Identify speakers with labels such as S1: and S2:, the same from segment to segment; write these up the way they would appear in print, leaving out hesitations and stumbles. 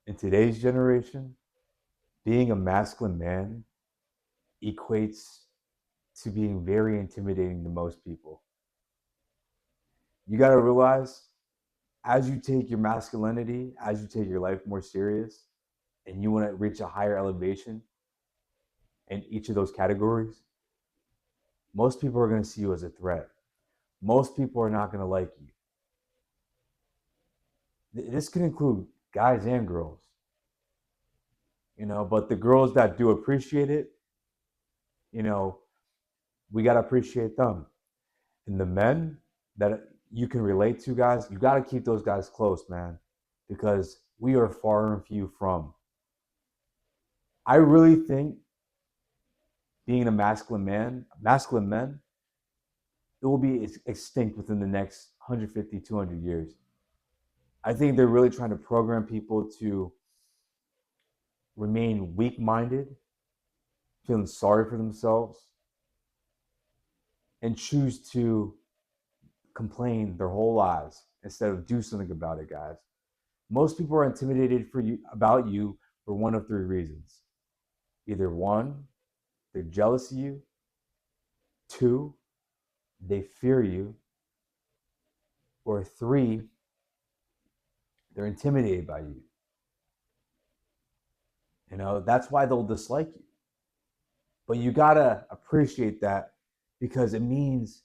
S1: In today's generation, being a masculine man equates to being very intimidating to most people. You got to realize, as you take your masculinity, as you take your life more serious, and you want to reach a higher elevation in each of those categories, most people are going to see you as a threat. Most people are not going to like you. This can include guys and girls, but the girls that do appreciate it, you know, we got to appreciate them. And the men that you can relate to, guys, you got to keep those guys close, man, because we are far and few from. I really think being a masculine men, it will be extinct within the next 150, 200 years. I think they're really trying to program people to remain weak minded, feeling sorry for themselves, and choose to complain their whole lives instead of do something about it, guys. Most people are intimidated about you for one of three reasons. Either one, they're jealous of you. Two, they fear you. Or three, they're intimidated by you. That's why they'll dislike you. But you gotta appreciate that, because it means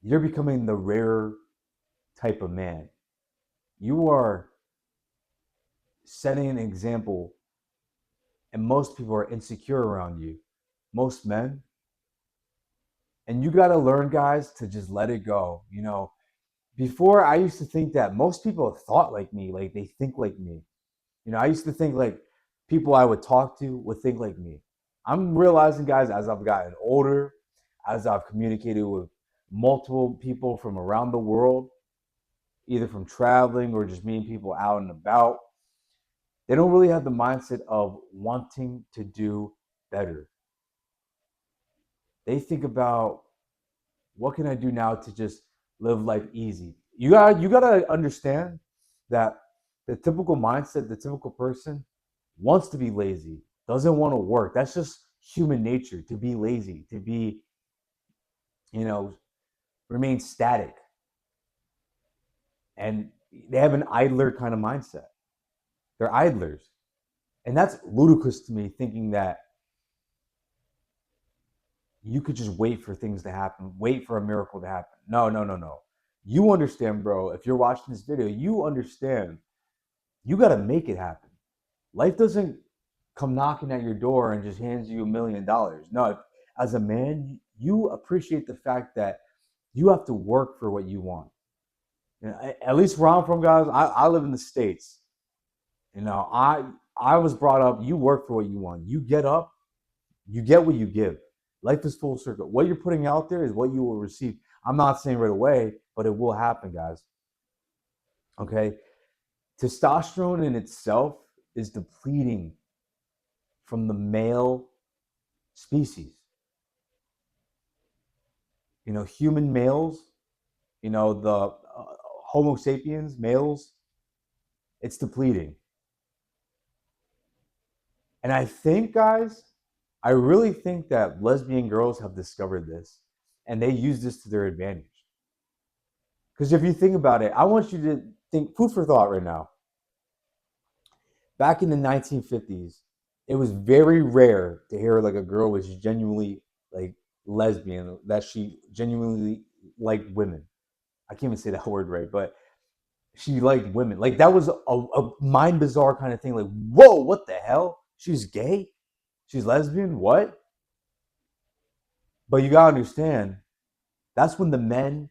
S1: you're becoming the rare type of man. You are setting an example, and most people are insecure around you. Most men. And you got to learn, guys, to just let it go. Before I used to think that most people thought like me, like they think like me. I used to think like people I would talk to would think like me. I'm realizing, guys, as I've gotten older, as I've communicated with multiple people from around the world, either from traveling or just meeting people out and about, they don't really have the mindset of wanting to do better. They think about, what can I do now to just live life easy? You gotta understand that the typical mindset, the typical person wants to be lazy, doesn't want to work. That's just human nature, to be lazy, to be, you know, remain static. And they have an idler kind of mindset. They're idlers. And that's ludicrous to me, thinking that you could just wait for things to happen, wait for a miracle to happen. No, no, no, no. You understand, bro. If you're watching this video, you understand you got to make it happen. Life doesn't come knocking at your door and just hands you $1 million. No, as a man, you appreciate the fact that you have to work for what you want. At least where I'm from, guys, I live in the States. I was brought up, you work for what you want. You get up, you get what you give. Life is full circle. What you're putting out there is what you will receive. I'm not saying right away, but it will happen, guys. Okay? Testosterone in itself is depleting from the male species. Human males, the Homo sapiens males, it's depleting. And I think, guys, I really think that lesbian girls have discovered this and they use this to their advantage. Because if you think about it, I want you to think, food for thought right now. Back in the 1950s, it was very rare to hear like a girl was genuinely like lesbian, that she genuinely liked women. I can't even say that word right, but she liked women. Like that was a mind bizarre kind of thing. Like, whoa, what the hell? She's gay? She's lesbian? What? But you gotta understand, that's when the men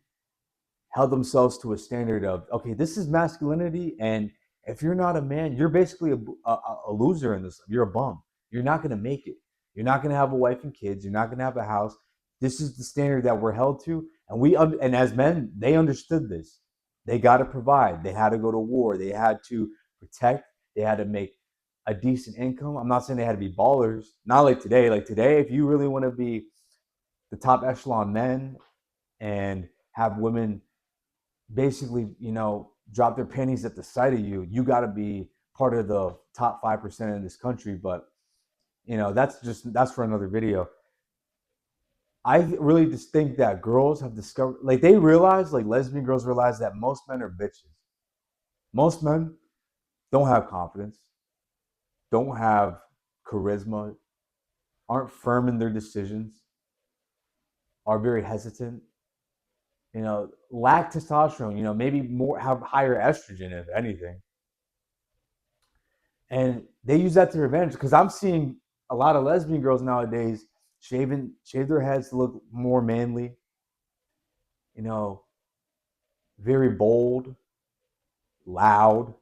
S1: held themselves to a standard of, okay, this is masculinity, and if you're not a man, you're basically a loser in this. You're a bum. You're not going to make it. You're not going to have a wife and kids. You're not going to have a house. This is the standard that we're held to, and as men, they understood this. They got to provide. They had to go to war. They had to protect. They had to make a decent income. I'm not saying they had to be ballers. Not like today. Like today, if you really want to be the top echelon men and have women basically, drop their panties at the sight of you, you got to be part of the top 5% in this country, but that's for another video. I really just think that girls have discovered, like they realize, like lesbian girls realize that most men are bitches. Most men don't have confidence, don't have charisma, aren't firm in their decisions, are very hesitant, lack testosterone, maybe more have higher estrogen if anything. And they use that to their advantage because I'm seeing a lot of lesbian girls nowadays shave their heads to look more manly, you know, very bold, loud,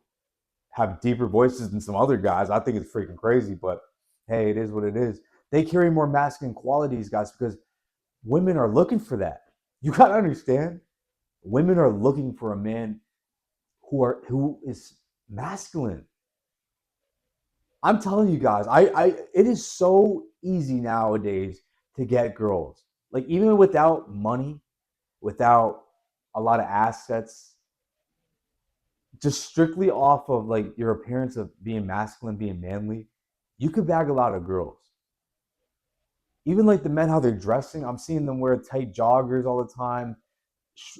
S1: have deeper voices than some other guys. I think it's freaking crazy, but hey, it is what it is. They carry more masculine qualities, guys, because women are looking for that. You gotta understand, women are looking for a man who is masculine. I'm telling you guys, I it is so easy nowadays to get girls. Like even without money, without a lot of assets, just strictly off of like your appearance of being masculine, being manly, you could bag a lot of girls. Even like the men, how they're dressing, I'm seeing them wear tight joggers all the time,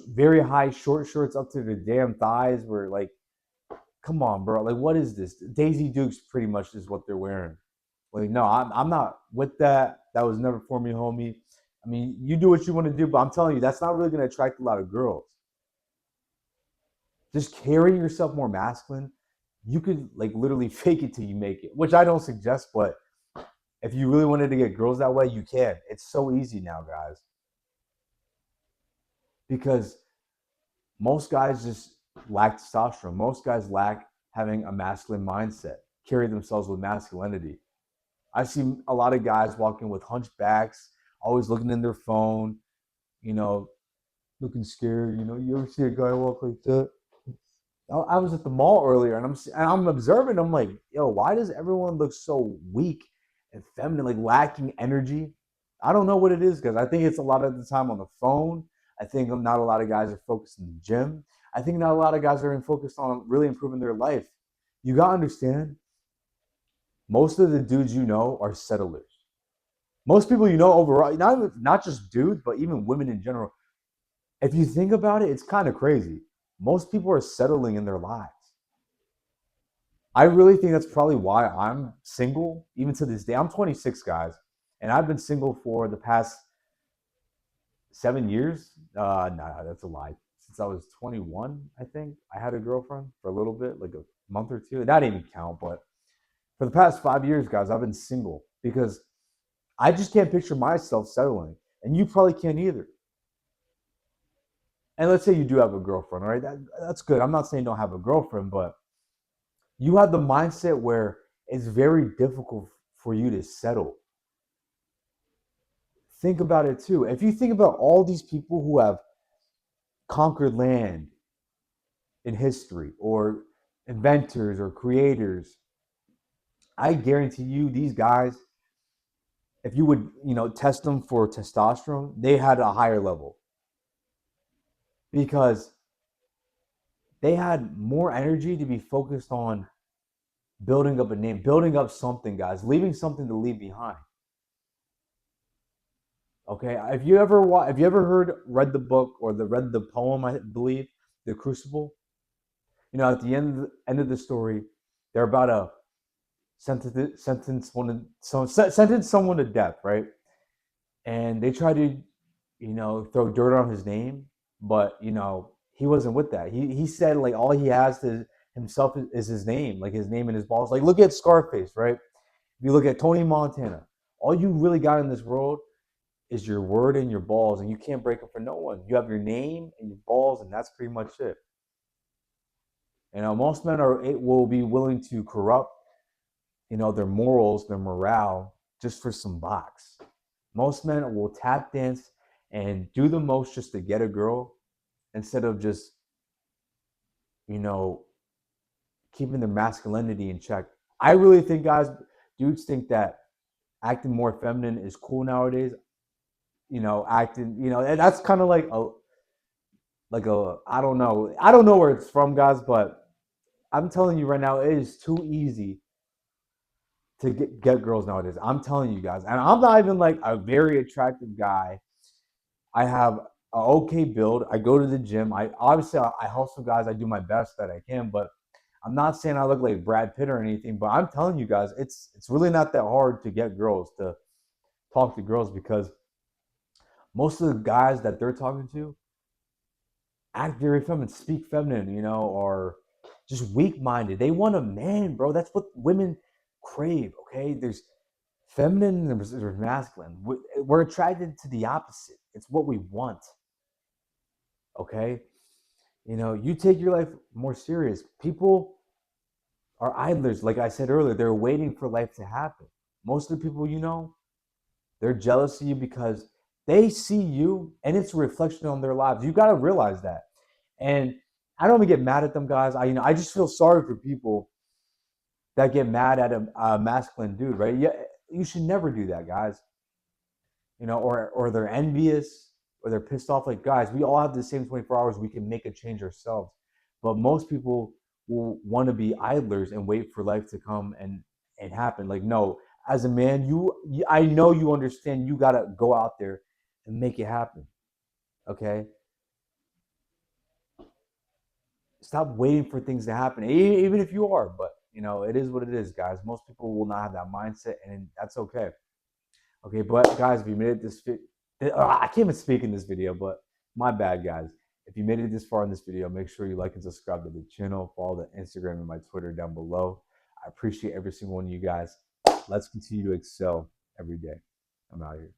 S1: very high short shorts up to their damn thighs. Where like, come on, bro, like what is this? Daisy Dukes pretty much is what they're wearing. Like, no, I'm not with that. That was never for me, homie. I mean, you do what you want to do, but I'm telling you, that's not really going to attract a lot of girls. Just carry yourself more masculine. You could like literally fake it till you make it, which I don't suggest, but if you really wanted to get girls that way, you can. It's so easy now, guys. Because most guys just lack testosterone. Most guys lack having a masculine mindset, carry themselves with masculinity. I see a lot of guys walking with hunchbacks, always looking in their phone, you know, looking scared. You ever see a guy walk like that? I was at the mall earlier, and I'm observing. I'm like, yo, why does everyone look so weak and feminine, like lacking energy? I don't know what it is, guys. I think it's a lot of the time on the phone. I think not a lot of guys are focused in the gym. I think not a lot of guys are focused on really improving their life. You gotta understand, most of the dudes are settlers. Most people overall, not just dudes, but even women in general. If you think about it, it's kind of crazy. Most people are settling in their lives. I really think that's probably why I'm single, even to this day. I'm 26, guys, and I've been single for the past 7 years. Nah, that's a lie. Since I was 21, I think I had a girlfriend for a little bit, like a month or two. That didn't even count, but for the past 5 years, guys, I've been single because I just can't picture myself settling, and you probably can't either. And let's say you do have a girlfriend, all right? That's good. I'm not saying don't have a girlfriend, but you have the mindset where it's very difficult for you to settle. Think about it too. If you think about all these people who have conquered land in history, or inventors or creators, I guarantee you these guys, if you would, test them for testosterone, they had a higher level because they had more energy to be focused on building up a name, building up something, guys, leaving something to leave behind. Okay, if you ever read the book or read the poem, I believe, The Crucible. At the end of the story, they're about to sentence someone to death, right? And they try to, throw dirt on his name, but he wasn't with that. He said like all he has to himself is his name, like his name and his balls. Like look at Scarface, right? If you look at Tony Montana, all you really got in this world is your word and your balls, and you can't break them for no one. You have your name and your balls, and that's pretty much it. Most men will be willing to corrupt, their morals, their morale, just for some box. Most men will tap dance and do the most just to get a girl instead of just, you know, keeping their masculinity in check. I really think, guys, dudes think that acting more feminine is cool nowadays. Acting, and that's kind of like a I don't know where it's from, guys, but I'm telling you right now, it is too easy to get girls nowadays. I'm telling you guys, and I'm not even like a very attractive guy. I have a okay build. I go to the gym. I obviously I hustle, guys. I do my best that I can, but I'm not saying I look like Brad Pitt or anything. But I'm telling you guys, it's really not that hard to get girls to talk to girls because most of the guys that they're talking to act very feminine, speak feminine, or just weak minded. They want a man, bro. That's what women crave. Okay, there's feminine and there's masculine. We're attracted to the opposite. It's what we want. Okay, you take your life more serious. People are idlers, like I said earlier. They're waiting for life to happen. Most of the people they're jealous of you because they see you and it's a reflection on their lives. You got to realize that. And I don't even get mad at them guys. I just feel sorry for people that get mad at a masculine dude, right? Yeah, you should never do that, guys. Or they're envious or they're pissed off. Like, guys, we all have the same 24 hours. We can make a change ourselves. But most people will want to be idlers and wait for life to come and happen. Like, no, as a man, I know you understand. You gotta go out there and make it happen. Okay, stop waiting for things to happen, even if you are. But it is what it is, guys. Most people will not have that mindset, and that's okay. Okay, but guys, if you made it I can't even speak in this video, but my bad, guys. If you made it this far in this video, make sure you like and subscribe to the channel. Follow the Instagram and my Twitter down below. I appreciate every single one of you guys. Let's continue to excel every day. I'm out here.